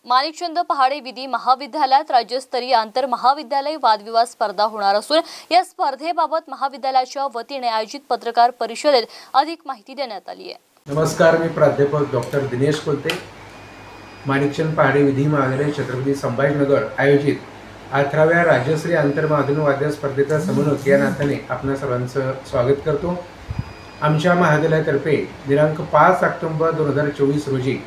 माणिकचंद पहाडे विधी महाविद्यालयात राज्यस्तरीय आंतर महाविद्यालय वादविवाद स्पर्धा होणार असून या स्पर्धेबाबत महाविद्यालयाच्या वतीने आयोजित पत्रकार परिषदेत अधिक माहिती देण्यात आली आहे। नमस्कार, मी प्राध्यापक डॉक्टर दिनेश कोलते, माणिकचंद पहाडे विधी महाविद्यालय छत्रपती संभाजीनगर आयोजित 18व्या राज्यस्तरीय आंतर महाविद्यालय वादविवाद स्पर्धेचा समन्वयक या नात्याने आपणा सर्वांचं स्वागत करतो। आमच्या महाविद्यालयातर्फे दिनांक 5 ऑक्टोबर 2024 रोजी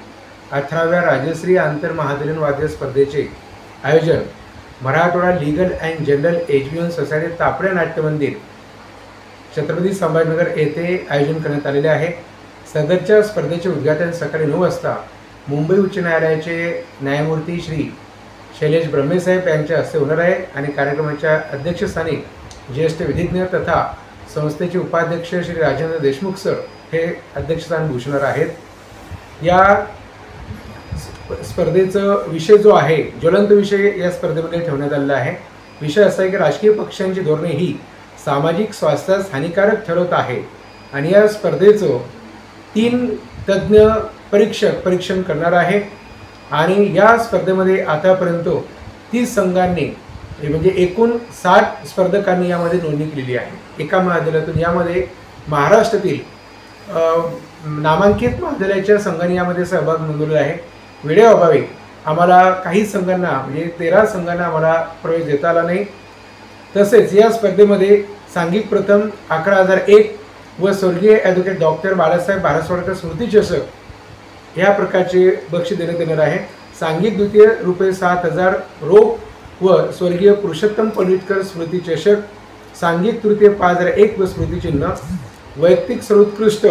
18व्या राज्यस्तरीय आंतर महाविद्यालयीन वादविवाद स्पर्धेचे आयोजन Marathwada legal and general education society Tapde नाट्य मंदिर छत्रपती संभाजीनगर येथे आयोजन करण्यात आलेले आहे। सदरच्या स्पर्धेचे उद्घाटन सकाळी 9 वाजता मुंबई उच्च न्यायालयाचे न्यायमूर्ती श्री शैलेश ब्रह्मेसाहेब यांच्या हस्ते होणार आहे आणि कार्यक्रमाच्या अध्यक्षस्थानी ज्येष्ठ विधिज्ञ तथा संस्थेचे उपाध्यक्ष श्री राजेंद्र देशमुख सर हे अध्यक्षस्थान भूषणार आहेत। या स्पर्धेचा विषय जो आहे, ज्वलंत विषय या स्पर्धेमध्ये ठेवण्यात आलेला आहे। विषय असा आहे की राजकीय पक्षांची धोरणे ही सामाजिक स्वास्थ्यास हानिकारक ठरवत आहे आणि या स्पर्धेचं 3 तज्ञ परीक्षण करणार आहे आणि या स्पर्धेमध्ये आतापर्यंत 30 संघांनी म्हणजे एकूण 60 स्पर्धकांनी यामध्ये नोंदणी केलेली आहे एका महाविद्यालयातून। यामध्ये महाराष्ट्रातील नामांकित महाविद्यालयाच्या संघांनी यामध्ये सहभाग नोंदवलेला आहे। वेळेअभावी आम्हाला काही संघांना म्हणजे 13 संघांना आम्हाला प्रवेश देता आला नाही। तसेच या स्पर्धेमध्ये सांघिक प्रथम 11,001 व स्वर्गीय ॲडव्होकेट डॉक्टर बाळासाहेब भारसवाडकर स्मृती चषक या प्रकारचे बक्षीस देण्यात येणार आहे। सांघिक द्वितीय रुपये 7,000 रोख व स्वर्गीय पुरुषोत्तम पडळकर स्मृती चषक, सांघिक तृतीय 5,001 व स्मृतिचिन्ह, वैयक्तिक सर्वोत्कृष्ट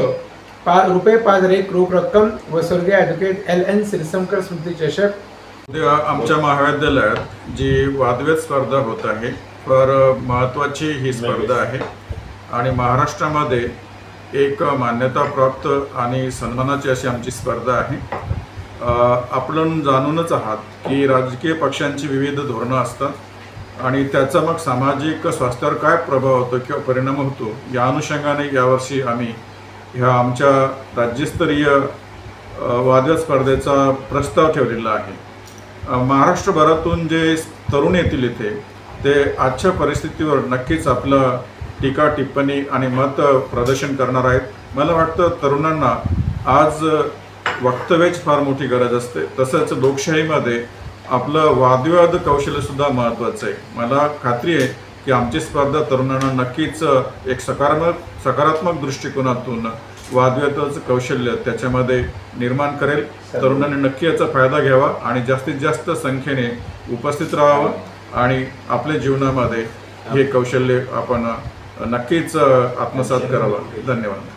रुपये 5,001 रोख रक्कम व स्वर्गीय ॲडव्होकेट LN सिरसमकर स्मृती चषक। आमच्या महाविद्यालयात जी वादविवाद स्पर्धा होत आहे फार महत्त्वाची ही स्पर्धा आहे आणि महाराष्ट्रामध्ये एक मान्यताप्राप्त आणि सन्मानाची अशी आमची स्पर्धा आहे। आपण जाणूनच आहात की राजकीय पक्षांची विविध धोरणं असतात आणि त्याचा मग सामाजिक स्वास्थ्यावर काय प्रभाव होतो किंवा परिणाम होतो या अनुषंगाने यावर्षी आम्ही ह्या आमच्या राज्यस्तरीय वादविवाद स्पर्धेचा प्रस्ताव ठेवलेला आहे। महाराष्ट्रभरातून जे तरुण येतील इथे ते आजच्या परिस्थितीवर नक्कीच आपलं टीका टिप्पणी आणि मत प्रदर्शन करणार आहेत। मला वाटतं तरुणांना आज वक्तव्याची फार मोठी गरज असते, तसंच लोकशाहीमध्ये आपलं वादविवाद कौशल्यसुद्धा महत्त्वाचं आहे। मला खात्री आहे की आमची स्पर्धा तरुणांना नक्कीच एक सकारात्मक दृष्टिकोनातून वादविवादाचं कौशल्य त्याच्यामध्ये निर्माण करेल। तरुणांनी नक्की याचा फायदा घ्यावा आणि जास्तीत जास्त संख्येने उपस्थित राहावं आणि आपल्या जीवनामध्ये हे कौशल्य आपण नक्कीच आत्मसात करावं। धन्यवाद।